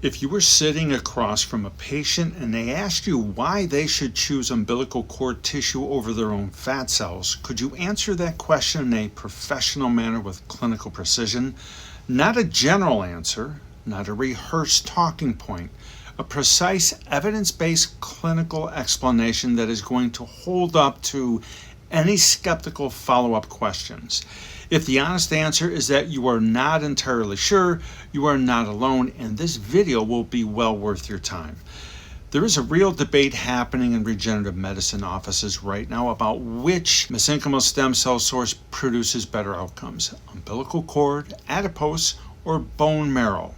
If you were sitting across from a patient and they asked you why they should choose umbilical cord tissue over their own fat cells, could you answer that question in a professional manner with clinical precision? Not a general answer, not a rehearsed talking point, a precise evidence-based clinical explanation that is going to hold up to any skeptical follow-up questions. If the honest answer is that you are not entirely sure, you are not alone, and this video will be well worth your time. There is a real debate happening in regenerative medicine offices right now about which mesenchymal stem cell source produces better outcomes, umbilical cord, adipose, or bone marrow.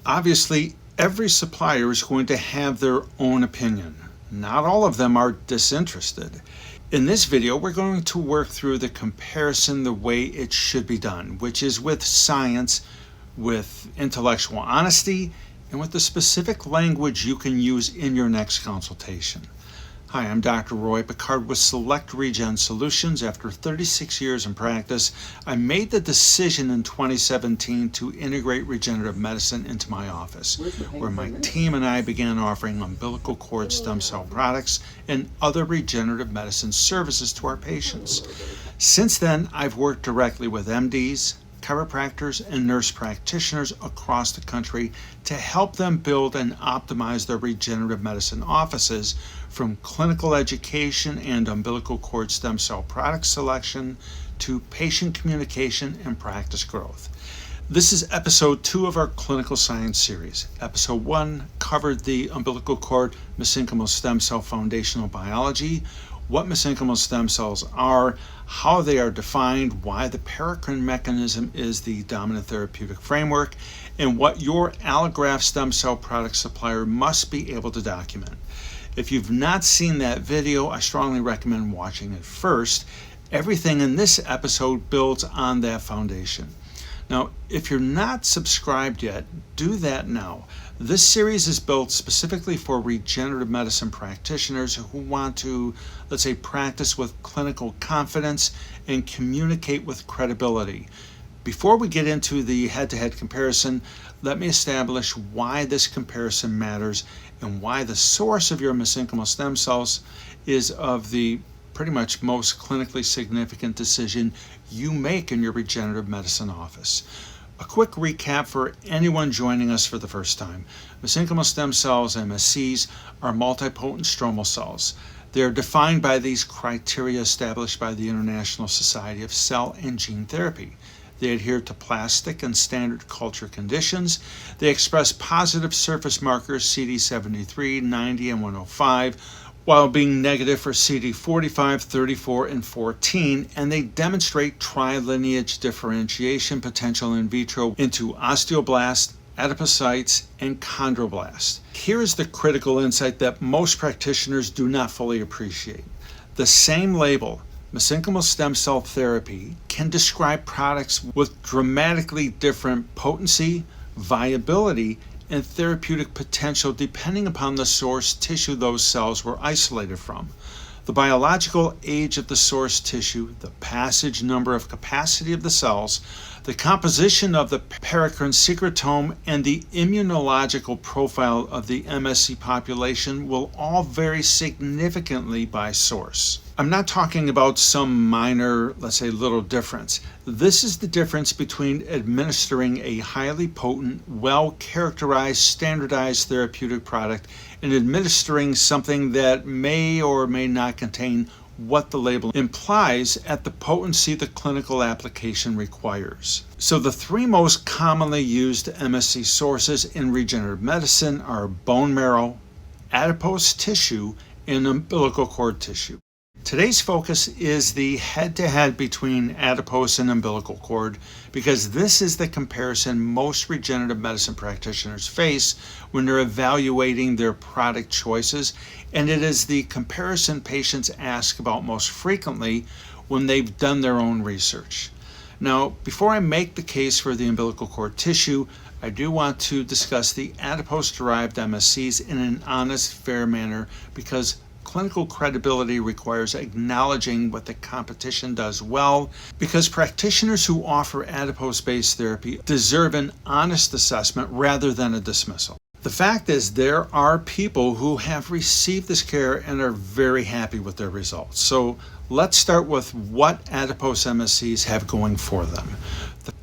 Obviously, every supplier is going to have their own opinion. Not all of them are disinterested. In this video, we're going to work through the comparison the way it should be done, which is with science, with intellectual honesty, and with the specific language you can use in your next consultation. Hi, I'm Dr. Roy Picard with Select Regen Solutions. After 36 years in practice, I made the decision in 2017 to integrate regenerative medicine into my office, where my team and I began offering umbilical cord stem cell products and other regenerative medicine services to our patients. Since then, I've worked directly with MDs, chiropractors, and nurse practitioners across the country to help them build and optimize their regenerative medicine offices, from clinical education and umbilical cord stem cell product selection to patient communication and practice growth. This is episode 2 of our clinical science series. Episode 1 covered the umbilical cord mesenchymal stem cell foundational biology, what mesenchymal stem cells are, how they are defined, why the paracrine mechanism is the dominant therapeutic framework, and what your allograft stem cell product supplier must be able to document. If you've not seen that video, I strongly recommend watching it first. Everything in this episode builds on that foundation. Now, if you're not subscribed yet, do that now. This series is built specifically for regenerative medicine practitioners who want to, let's say, practice with clinical confidence and communicate with credibility. Before we get into the head-to-head comparison, let me establish why this comparison matters and why the source of your mesenchymal stem cells is of the pretty much most clinically significant decision you make in your regenerative medicine office. A quick recap for anyone joining us for the first time. Mesenchymal stem cells, MSCs, are multipotent stromal cells. They are defined by these criteria established by the International Society of Cell and Gene Therapy. They adhere to plastic and standard culture conditions. They express positive surface markers CD73, 90, and 105, while being negative for CD45, 34, and 14, and they demonstrate trilineage differentiation potential in vitro into osteoblast, adipocytes, and chondroblast. Here is the critical insight that most practitioners do not fully appreciate. The same label, mesenchymal stem cell therapy, can describe products with dramatically different potency, viability, and therapeutic potential depending upon the source tissue those cells were isolated from. The biological age of the source tissue, the passage number of capacity of the cells, the composition of the paracrine secretome, and the immunological profile of the MSC population will all vary significantly by source. I'm not talking about some minor, let's say, little difference. This is the difference between administering a highly potent, well-characterized, standardized therapeutic product and administering something that may or may not contain what the label implies at the potency the clinical application requires. So the 3 most commonly used MSC sources in regenerative medicine are bone marrow, adipose tissue, and umbilical cord tissue. Today's focus is the head-to-head between adipose and umbilical cord, because this is the comparison most regenerative medicine practitioners face when they're evaluating their product choices, and it is the comparison patients ask about most frequently when they've done their own research. Now, before I make the case for the umbilical cord tissue, I do want to discuss the adipose-derived MSCs in an honest, fair manner, because clinical credibility requires acknowledging what the competition does well, because practitioners who offer adipose-based therapy deserve an honest assessment rather than a dismissal. The fact is, there are people who have received this care and are very happy with their results. So let's start with what adipose MSCs have going for them.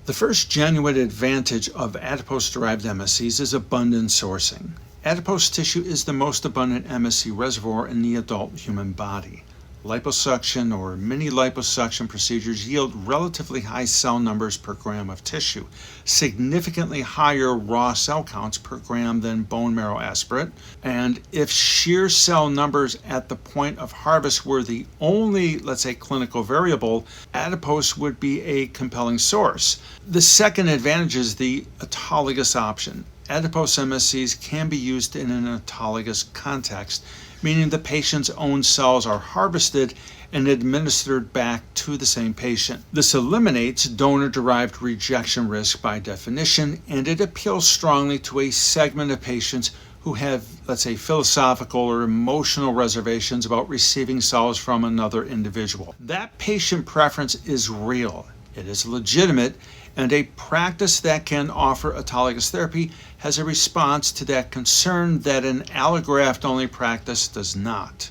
The first genuine advantage of adipose-derived MSCs is abundant sourcing. Adipose tissue is the most abundant MSC reservoir in the adult human body. Liposuction or mini liposuction procedures yield relatively high cell numbers per gram of tissue, significantly higher raw cell counts per gram than bone marrow aspirate. And if sheer cell numbers at the point of harvest were the only, let's say, clinical variable, adipose would be a compelling source. The second advantage is the autologous option. Adipose MSCs can be used in an autologous context, meaning the patient's own cells are harvested and administered back to the same patient. This eliminates donor-derived rejection risk by definition, and it appeals strongly to a segment of patients who have, let's say, philosophical or emotional reservations about receiving cells from another individual. That patient preference is real. It is legitimate, and a practice that can offer autologous therapy has a response to that concern that an allograft-only practice does not.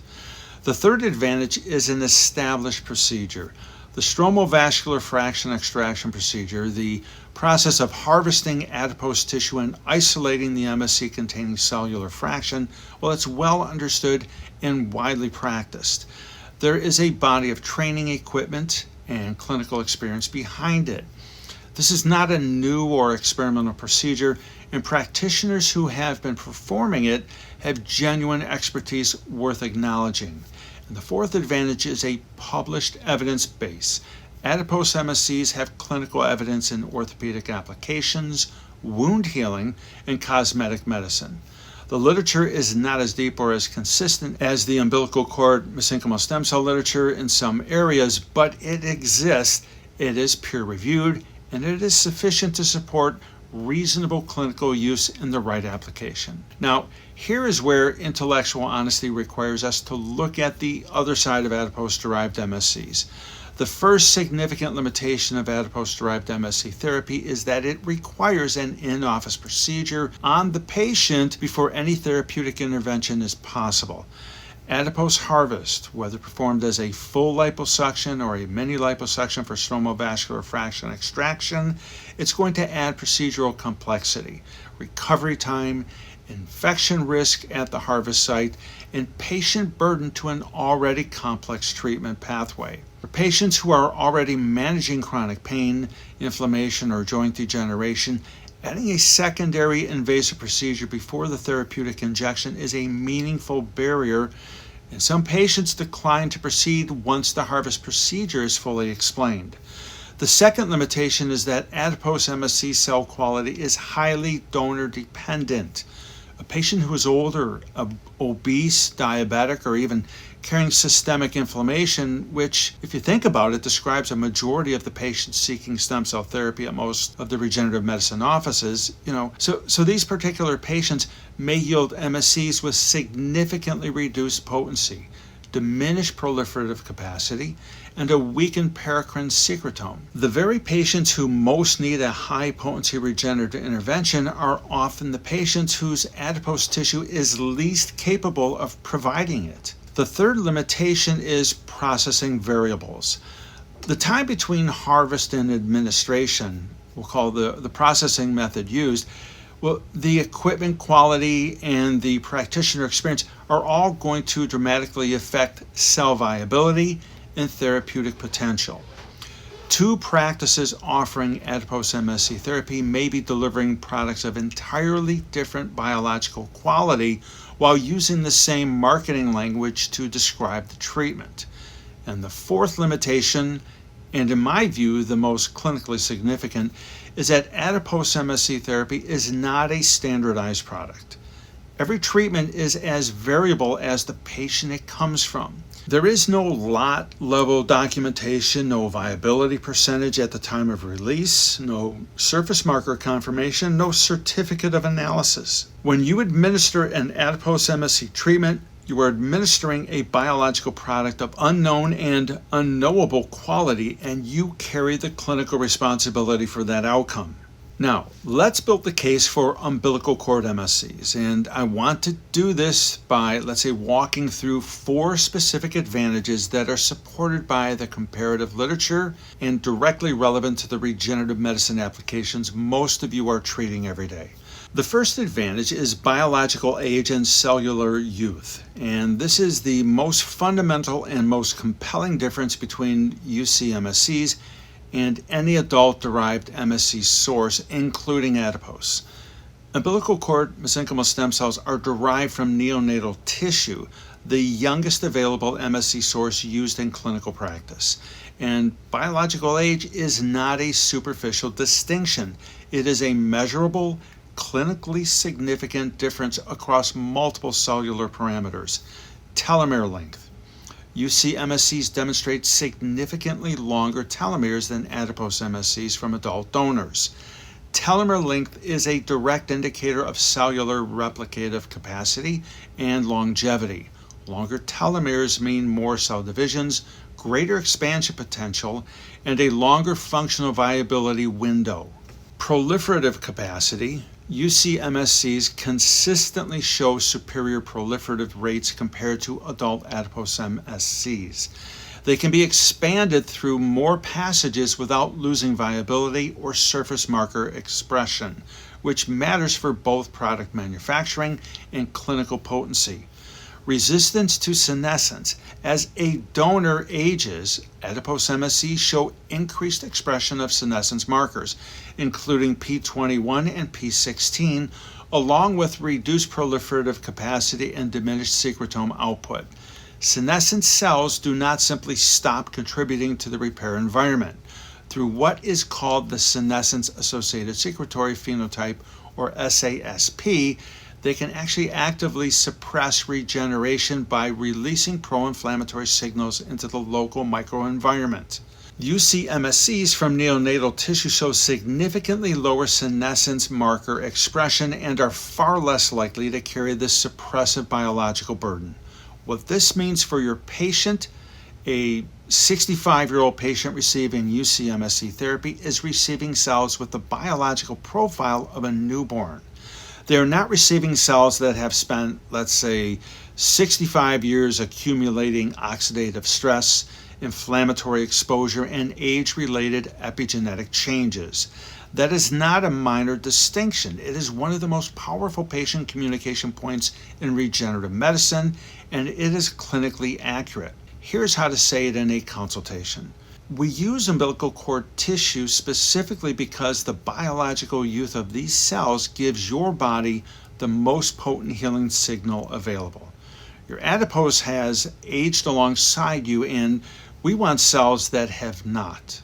The third advantage is an established procedure. The stromal vascular fraction extraction procedure, the process of harvesting adipose tissue and isolating the MSC-containing cellular fraction, well, it's well understood and widely practiced. There is a body of training equipment and clinical experience behind it. This is not a new or experimental procedure, and practitioners who have been performing it have genuine expertise worth acknowledging. And the fourth advantage is a published evidence base. Adipose MSCs have clinical evidence in orthopedic applications, wound healing, and cosmetic medicine. The literature is not as deep or as consistent as the umbilical cord mesenchymal stem cell literature in some areas, but it exists, it is peer-reviewed, and it is sufficient to support reasonable clinical use in the right application. Now, here is where intellectual honesty requires us to look at the other side of adipose-derived MSCs. The first significant limitation of adipose-derived MSC therapy is that it requires an in-office procedure on the patient before any therapeutic intervention is possible. Adipose harvest, whether performed as a full liposuction or a mini liposuction for stromal vascular fraction extraction, it's going to add procedural complexity, recovery time, infection risk at the harvest site, and patient burden to an already complex treatment pathway. For patients who are already managing chronic pain, inflammation, or joint degeneration, adding a secondary invasive procedure before the therapeutic injection is a meaningful barrier, and some patients decline to proceed once the harvest procedure is fully explained. The second limitation is that adipose MSC cell quality is highly donor dependent. A patient who is older, obese, diabetic, or even carrying systemic inflammation, which, if you think about it, describes a majority of the patients seeking stem cell therapy at most of the regenerative medicine offices, so these particular patients may yield MSCs with significantly reduced potency, diminished proliferative capacity, and a weakened paracrine secretome. The very patients who most need a high-potency regenerative intervention are often the patients whose adipose tissue is least capable of providing it. The third limitation is processing variables. The time between harvest and administration, we'll call the processing method used, well, the equipment quality and the practitioner experience are all going to dramatically affect cell viability and therapeutic potential. Two practices offering adipose MSC therapy may be delivering products of entirely different biological quality while using the same marketing language to describe the treatment. And the fourth limitation, and in my view the most clinically significant, is that adipose MSC therapy is not a standardized product. Every treatment is as variable as the patient it comes from. There is no lot level documentation, no viability percentage at the time of release, no surface marker confirmation, no certificate of analysis. When you administer an adipose MSC treatment, you are administering a biological product of unknown and unknowable quality, and you carry the clinical responsibility for that outcome. Now, let's build the case for umbilical cord MSCs, and I want to do this by, let's say, walking through 4 specific advantages that are supported by the comparative literature and directly relevant to the regenerative medicine applications most of you are treating every day. The first advantage is biological age and cellular youth, and this is the most fundamental and most compelling difference between UC MSCs and any adult-derived MSC source, including adipose. Umbilical cord mesenchymal stem cells are derived from neonatal tissue, the youngest available MSC source used in clinical practice. And biological age is not a superficial distinction. It is a measurable, clinically significant difference across multiple cellular parameters. Telomere length. UC MSCs demonstrate significantly longer telomeres than adipose MSCs from adult donors. Telomere length is a direct indicator of cellular replicative capacity and longevity. Longer telomeres mean more cell divisions, greater expansion potential, and a longer functional viability window. Proliferative capacity. UC MSCs consistently show superior proliferative rates compared to adult adipose MSCs. They can be expanded through more passages without losing viability or surface marker expression, which matters for both product manufacturing and clinical potency. Resistance to senescence. As a donor ages, adipose MSCs show increased expression of senescence markers, including P21 and P16, along with reduced proliferative capacity and diminished secretome output. Senescent cells do not simply stop contributing to the repair environment. Through what is called the senescence-associated secretory phenotype, or SASP, they can actually actively suppress regeneration by releasing pro-inflammatory signals into the local microenvironment. UC MSCs from neonatal tissue show significantly lower senescence marker expression and are far less likely to carry this suppressive biological burden. What this means for your patient, a 65-year-old patient receiving UC MSC therapy is receiving cells with the biological profile of a newborn. They are not receiving cells that have spent, let's say, 65 years accumulating oxidative stress, inflammatory exposure, and age-related epigenetic changes. That is not a minor distinction. It is one of the most powerful patient communication points in regenerative medicine, and it is clinically accurate. Here's how to say it in a consultation. We use umbilical cord tissue specifically because the biological youth of these cells gives your body the most potent healing signal available. Your adipose has aged alongside you, and we want cells that have not.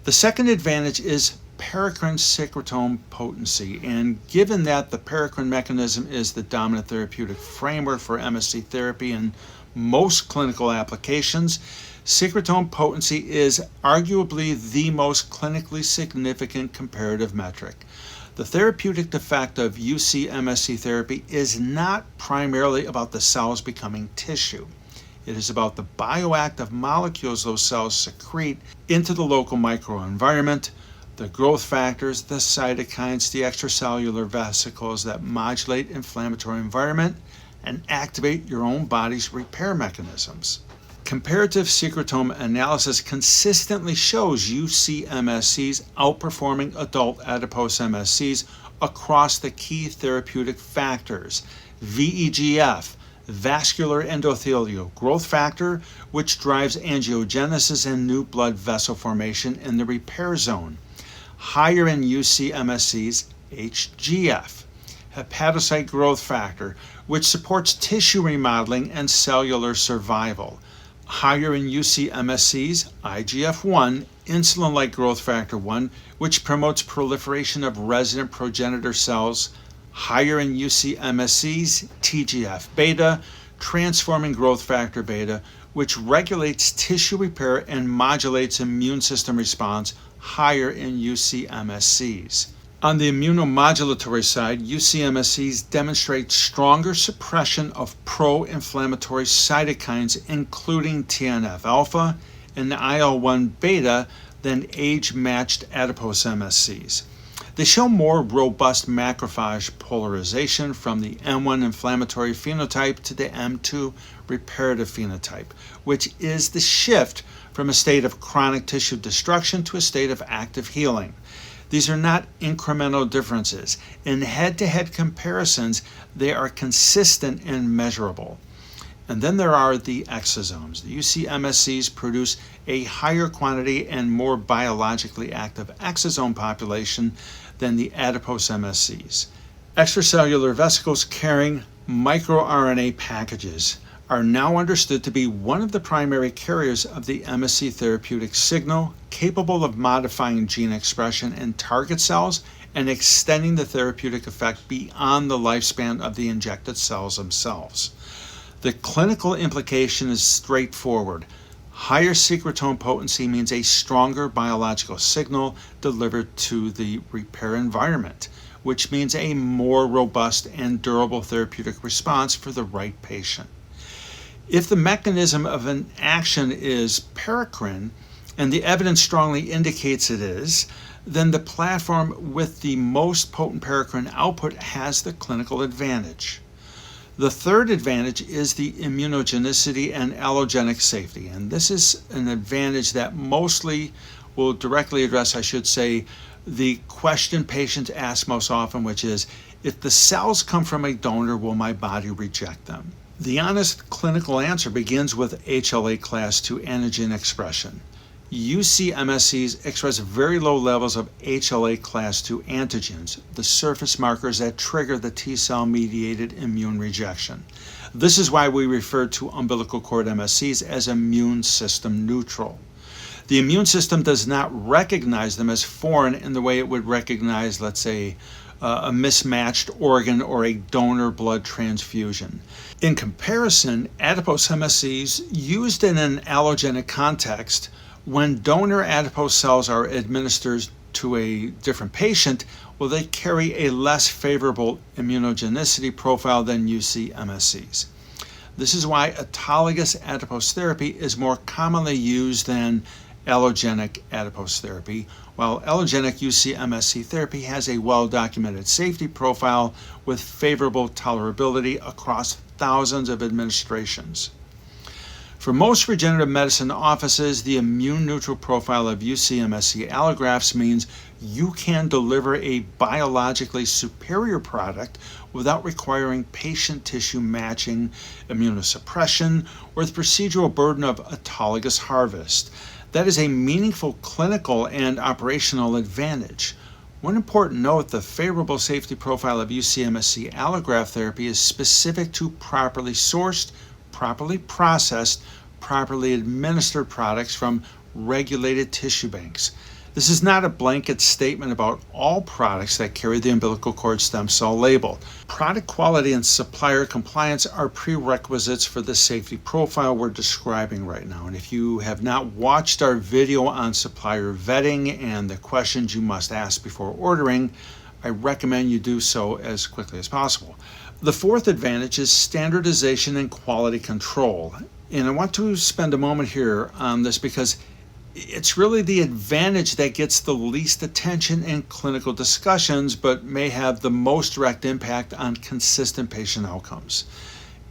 The second advantage is paracrine secretome potency, and given that the paracrine mechanism is the dominant therapeutic framework for MSC therapy in most clinical applications, secretome potency is arguably the most clinically significant comparative metric. The therapeutic effect of UC MSC therapy is not primarily about the cells becoming tissue. It is about the bioactive molecules those cells secrete into the local microenvironment, the growth factors, the cytokines, the extracellular vesicles that modulate inflammatory environment and activate your own body's repair mechanisms. Comparative secretome analysis consistently shows UC MSCs outperforming adult adipose MSCs across the key therapeutic factors: VEGF, vascular endothelial growth factor, which drives angiogenesis and new blood vessel formation in the repair zone; higher in UC MSCs, HGF, hepatocyte growth factor, which supports tissue remodeling and cellular survival; higher in UC MSCs, IGF-1, insulin-like growth factor 1, which promotes proliferation of resident progenitor cells; higher in UC MSCs, TGF-beta, transforming growth factor beta, which regulates tissue repair and modulates immune system response, higher in UC MSCs. On the immunomodulatory side, UC MSCs demonstrate stronger suppression of pro-inflammatory cytokines, including TNF-alpha and IL-1 beta, than age-matched adipose MSCs. They show more robust macrophage polarization from the M1 inflammatory phenotype to the M2 reparative phenotype, which is the shift from a state of chronic tissue destruction to a state of active healing. These are not incremental differences. In head-to-head comparisons, they are consistent and measurable. And then there are the exosomes. The UC MSCs produce a higher quantity and more biologically active exosome population than the adipose MSCs. Extracellular vesicles carrying microRNA packages are now understood to be one of the primary carriers of the MSC therapeutic signal, capable of modifying gene expression in target cells and extending the therapeutic effect beyond the lifespan of the injected cells themselves. The clinical implication is straightforward. Higher secretome potency means a stronger biological signal delivered to the repair environment, which means a more robust and durable therapeutic response for the right patient. If the mechanism of an action is paracrine, and the evidence strongly indicates it is, then the platform with the most potent paracrine output has the clinical advantage. The third advantage is the immunogenicity and allogenic safety, and this is an advantage that mostly will directly address, I should say, the question patients ask most often, which is, if the cells come from a donor, will my body reject them? The honest clinical answer begins with HLA class II antigen expression. UC MSCs express very low levels of HLA class II antigens, the surface markers that trigger the T-cell mediated immune rejection. This is why we refer to umbilical cord MSCs as immune system neutral. The immune system does not recognize them as foreign in the way it would recognize, let's say, a mismatched organ or a donor blood transfusion. In comparison, adipose MSCs used in an allogenic context, when donor adipose cells are administered to a different patient, well, they carry a less favorable immunogenicity profile than UC MSCs. This is why autologous adipose therapy is more commonly used than allogenic adipose therapy, while allogenic UC MSC therapy has a well-documented safety profile with favorable tolerability across thousands of administrations. For most regenerative medicine offices, the immune-neutral profile of UC MSC allografts means you can deliver a biologically superior product without requiring patient tissue matching, immunosuppression, or the procedural burden of autologous harvest. That is a meaningful clinical and operational advantage. One important note, the favorable safety profile of UC MSC allograft therapy is specific to properly sourced, properly processed, properly administered products from regulated tissue banks. This is not a blanket statement about all products that carry the umbilical cord stem cell label. Product quality and supplier compliance are prerequisites for the safety profile we're describing right now. And if you have not watched our video on supplier vetting and the questions you must ask before ordering, I recommend you do so as quickly as possible. The fourth advantage is standardization and quality control. And I want to spend a moment here on this because it's really the advantage that gets the least attention in clinical discussions, but may have the most direct impact on consistent patient outcomes.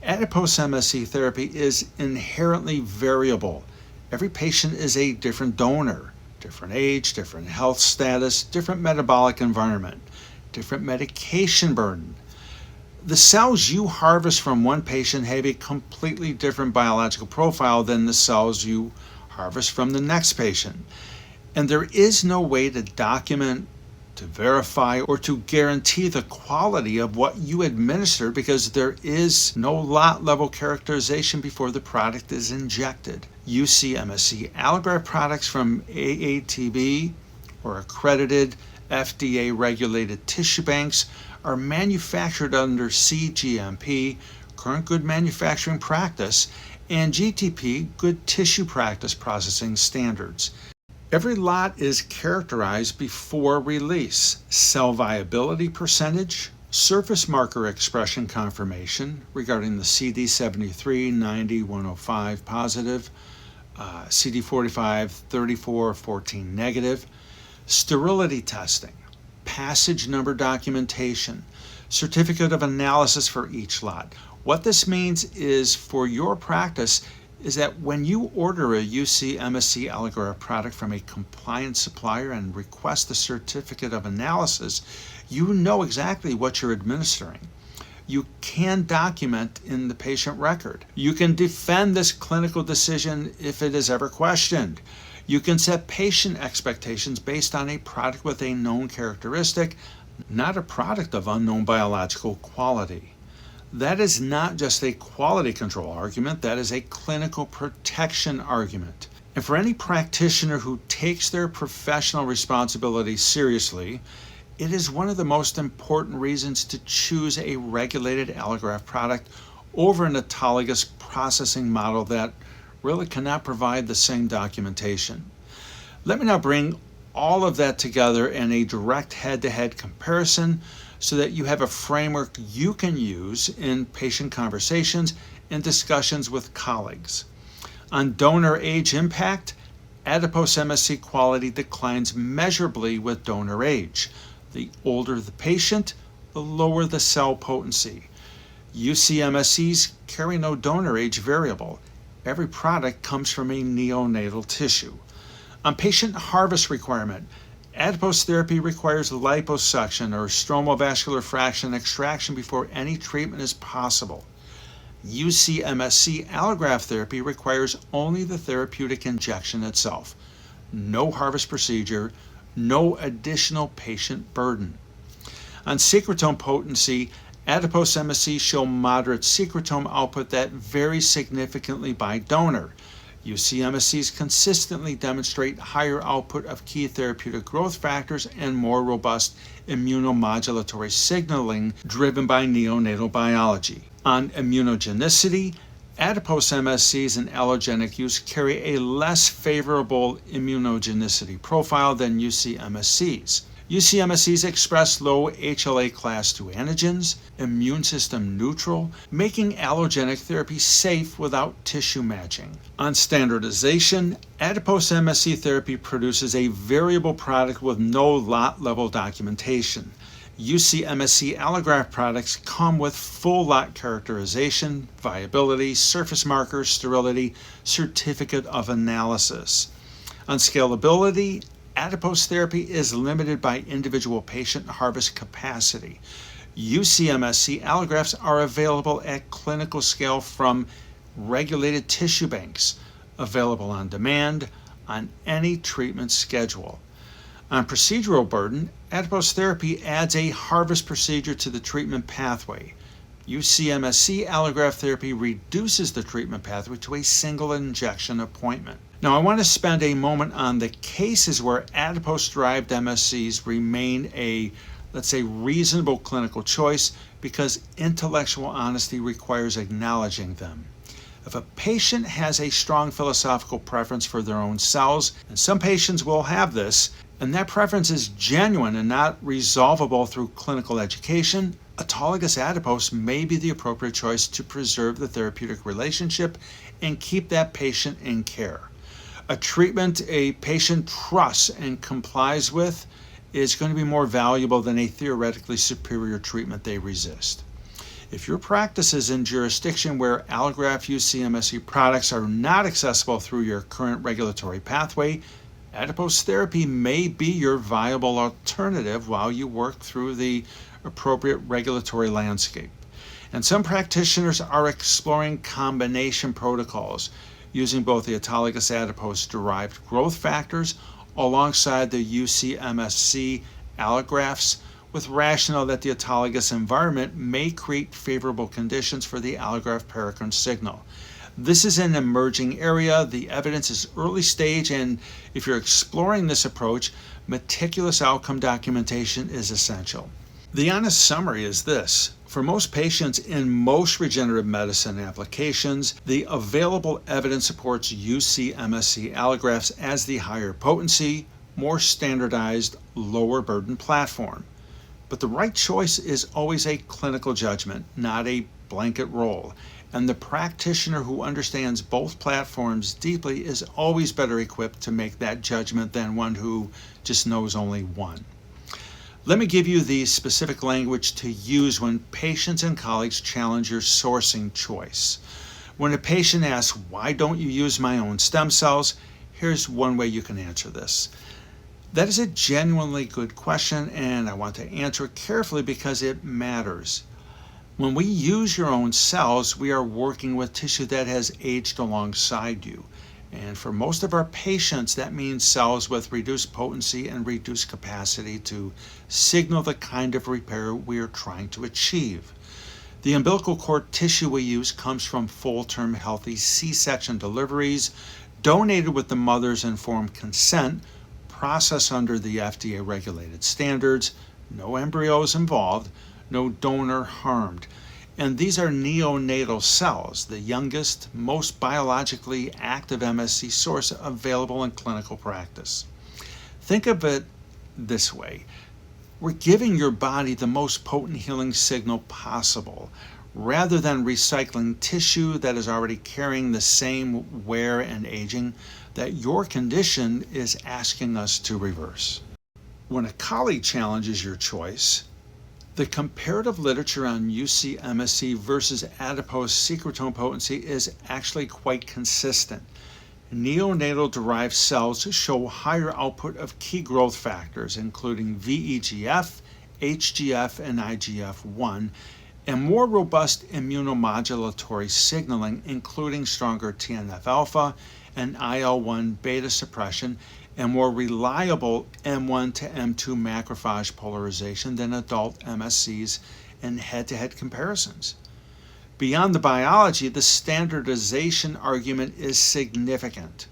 Adipose MSC therapy is inherently variable. Every patient is a different donor, different age, different health status, different metabolic environment, different medication burden. The cells you harvest from one patient have a completely different biological profile than the cells you harvest from the next patient. And there is no way to document, to verify, or to guarantee the quality of what you administer because there is no lot level characterization before the product is injected. UC MSC allograft products from AATB or accredited FDA regulated tissue banks are manufactured under CGMP, Current Good Manufacturing Practice, and GTP, Good Tissue Practice Processing Standards. Every lot is characterized before release: cell viability percentage, surface marker expression confirmation regarding the CD73, 90, 105 positive, CD45, 34, 14 negative, sterility testing, passage number documentation, certificate of analysis for each lot. What this means is for your practice is that when you order a UC MSC allograft product from a compliant supplier and request the certificate of analysis, you know exactly what you're administering. You can document in the patient record. You can defend this clinical decision if it is ever questioned. You can set patient expectations based on a product with a known characteristic, not a product of unknown biological quality. That is not just a quality control argument, that is a clinical protection argument. And for any practitioner who takes their professional responsibility seriously, it is one of the most important reasons to choose a regulated allograft product over an autologous processing model that really cannot provide the same documentation. Let me now bring all of that together in a direct head-to-head comparison so that you have a framework you can use in patient conversations and discussions with colleagues. On donor age impact, adipose MSC quality declines measurably with donor age. The older the patient, the lower the cell potency. UC MSCs carry no donor age variable. Every product comes from a neonatal tissue. On patient harvest requirement, adipose therapy requires liposuction or stromal vascular fraction extraction before any treatment is possible. UC MSC allograft therapy requires only the therapeutic injection itself. No harvest procedure, no additional patient burden. On secretome potency, adipose MSCs show moderate secretome output that varies significantly by donor. UC MSCs consistently demonstrate higher output of key therapeutic growth factors and more robust immunomodulatory signaling driven by neonatal biology. On immunogenicity, adipose MSCs in allogenic use carry a less favorable immunogenicity profile than UC MSCs. UC MSCs express low HLA class II antigens, immune system neutral, making allogenic therapy safe without tissue matching. On standardization, adipose MSC therapy produces a variable product with no lot level documentation. UC MSC allograft products come with full lot characterization, viability, surface markers, sterility, certificate of analysis. On scalability, adipose therapy is limited by individual patient harvest capacity. UC MSC allografts are available at clinical scale from regulated tissue banks, available on demand on any treatment schedule. On procedural burden, adipose therapy adds a harvest procedure to the treatment pathway. UC MSC allograft therapy reduces the treatment pathway to a single injection appointment. Now, I want to spend a moment on the cases where adipose-derived MSCs remain a, let's say, reasonable clinical choice because intellectual honesty requires acknowledging them. If a patient has a strong philosophical preference for their own cells, and some patients will have this, and that preference is genuine and not resolvable through clinical education, autologous adipose may be the appropriate choice to preserve the therapeutic relationship and keep that patient in care. A treatment a patient trusts and complies with is going to be more valuable than a theoretically superior treatment they resist. If your practice is in jurisdiction where allograft UC MSC products are not accessible through your current regulatory pathway, adipose therapy may be your viable alternative while you work through the appropriate regulatory landscape. And some practitioners are exploring combination protocols using both the autologous adipose-derived growth factors alongside the UC MSC allografts, with rationale that the autologous environment may create favorable conditions for the allograft paracrine signal. This is an emerging area. The evidence is early stage, and if you're exploring this approach, meticulous outcome documentation is essential. The honest summary is this. For most patients in most regenerative medicine applications, the available evidence supports UC MSC allografts as the higher potency, more standardized, lower burden platform. But the right choice is always a clinical judgment, not a blanket rule. And the practitioner who understands both platforms deeply is always better equipped to make that judgment than one who just knows only one. Let me give you the specific language to use when patients and colleagues challenge your sourcing choice. When a patient asks, "Why don't you use my own stem cells?" here's one way you can answer this. That is a genuinely good question, and I want to answer it carefully because it matters. When we use your own cells, we are working with tissue that has aged alongside you. And for most of our patients, that means cells with reduced potency and reduced capacity to signal the kind of repair we are trying to achieve. The umbilical cord tissue we use comes from full-term healthy C-section deliveries, donated with the mother's informed consent, processed under the FDA-regulated standards, no embryos involved, no donor harmed. And these are neonatal cells, the youngest, most biologically active MSC source available in clinical practice. Think of it this way. We're giving your body the most potent healing signal possible, rather than recycling tissue that is already carrying the same wear and aging that your condition is asking us to reverse. When a colleague challenges your choice, the comparative literature on UC MSC versus adipose secretome potency is actually quite consistent. Neonatal derived cells show higher output of key growth factors, including VEGF, HGF, and IGF-1, and more robust immunomodulatory signaling, including stronger TNF-alpha and IL-1 beta suppression, and more reliable M1 to M2 macrophage polarization than adult MSCs in head-to-head comparisons. Beyond the biology, the standardization argument is significant.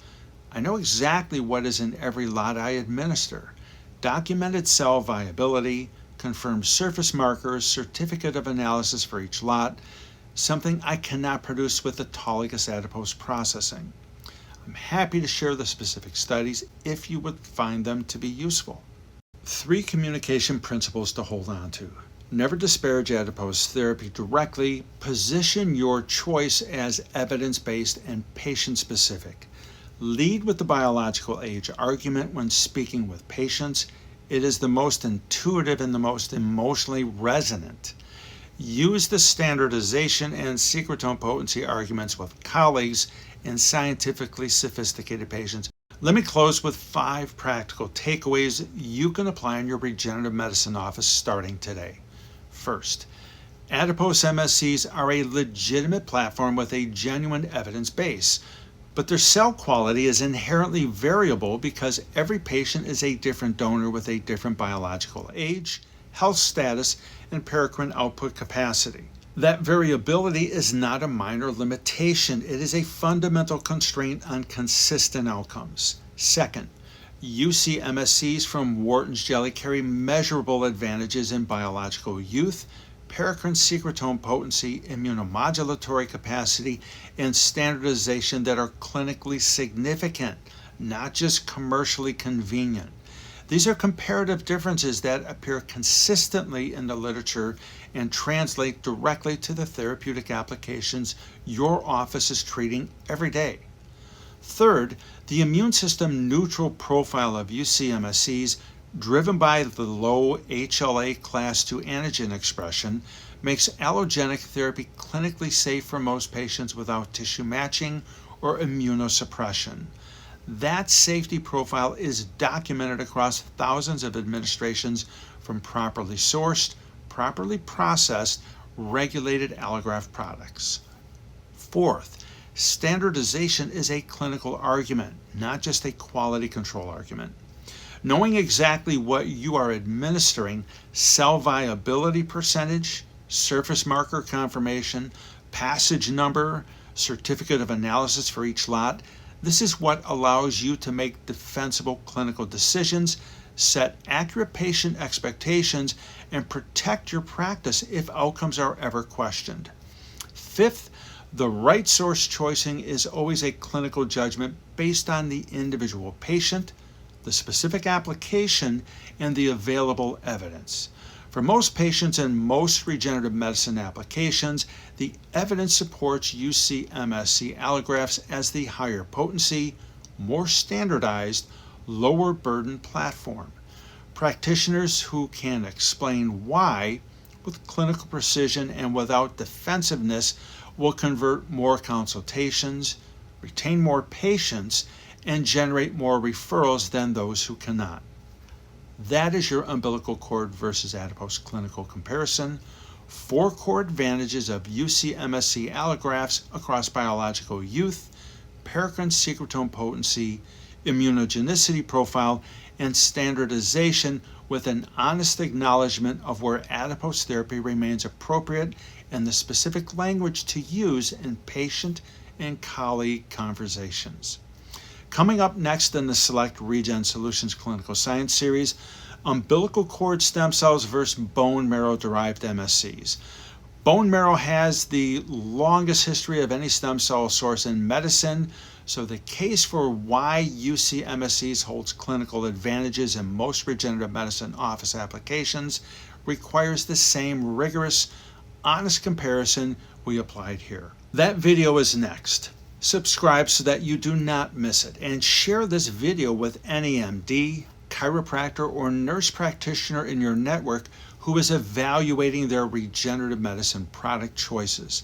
I know exactly what is in every lot I administer. Documented cell viability, confirmed surface markers, certificate of analysis for each lot, something I cannot produce with autologous adipose processing. I'm happy to share the specific studies if you would find them to be useful. 3 communication principles to hold on to. Never disparage adipose therapy directly. Position your choice as evidence-based and patient-specific. Lead with the biological age argument when speaking with patients. It is the most intuitive and the most emotionally resonant. Use the standardization and secretome potency arguments with colleagues and scientifically sophisticated patients. Let me close with 5 practical takeaways you can apply in your regenerative medicine office starting today. First, adipose MSCs are a legitimate platform with a genuine evidence base, but their cell quality is inherently variable because every patient is a different donor with a different biological age, health status, and paracrine output capacity. That variability is not a minor limitation. It is a fundamental constraint on consistent outcomes. Second, UC MSCs from Wharton's jelly carry measurable advantages in biological youth, paracrine secretome potency, immunomodulatory capacity, and standardization that are clinically significant, not just commercially convenient. These are comparative differences that appear consistently in the literature and translate directly to the therapeutic applications your office is treating every day. Third, the immune system neutral profile of UC MSCs, driven by the low HLA class II antigen expression, makes allogenic therapy clinically safe for most patients without tissue matching or immunosuppression. That safety profile is documented across thousands of administrations from properly sourced, properly processed, regulated allograft products. Fourth, standardization is a clinical argument, not just a quality control argument. Knowing exactly what you are administering, cell viability percentage, surface marker confirmation, passage number, certificate of analysis for each lot, this is what allows you to make defensible clinical decisions, set accurate patient expectations, and protect your practice if outcomes are ever questioned. Fifth, the right source choosing is always a clinical judgment based on the individual patient, the specific application, and the available evidence. For most patients and most regenerative medicine applications, the evidence supports UC MSC allografts as the higher potency, more standardized, lower burden platform. Practitioners who can explain why with clinical precision and without defensiveness will convert more consultations, retain more patients, and generate more referrals than those who cannot. That is your umbilical cord versus adipose clinical comparison. 4 core advantages of UC-MSC allografts across biological youth, paracrine secretome potency, immunogenicity profile, and standardization with an honest acknowledgement of where adipose therapy remains appropriate and the specific language to use in patient and colleague conversations. Coming up next in the Select Regen Solutions Clinical Science Series, umbilical cord stem cells versus bone marrow derived MSCs. Bone marrow has the longest history of any stem cell source in medicine, so the case for why UC-MSCs holds clinical advantages in most regenerative medicine office applications requires the same rigorous, honest comparison we applied here. That video is next. Subscribe so that you do not miss it, and share this video with any MD, chiropractor, or nurse practitioner in your network who is evaluating their regenerative medicine product choices.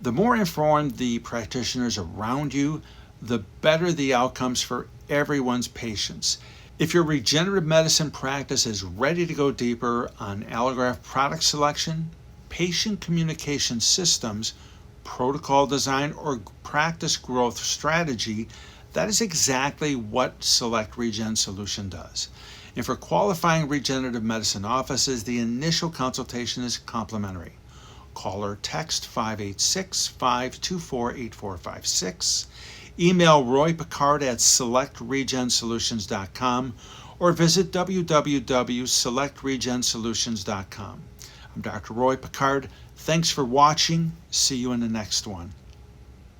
The more informed the practitioners around you, the better the outcomes for everyone's patients. If your regenerative medicine practice is ready to go deeper on allograft product selection, patient communication systems, protocol design, or practice growth strategy, that is exactly what Select Regen Solution does. And for qualifying regenerative medicine offices, the initial consultation is complimentary. Call or text 586-524-8456. Email Roy Picard at selectregensolutions.com or visit www.selectregensolutions.com. I'm Dr. Roy Picard. Thanks for watching. See you in the next one.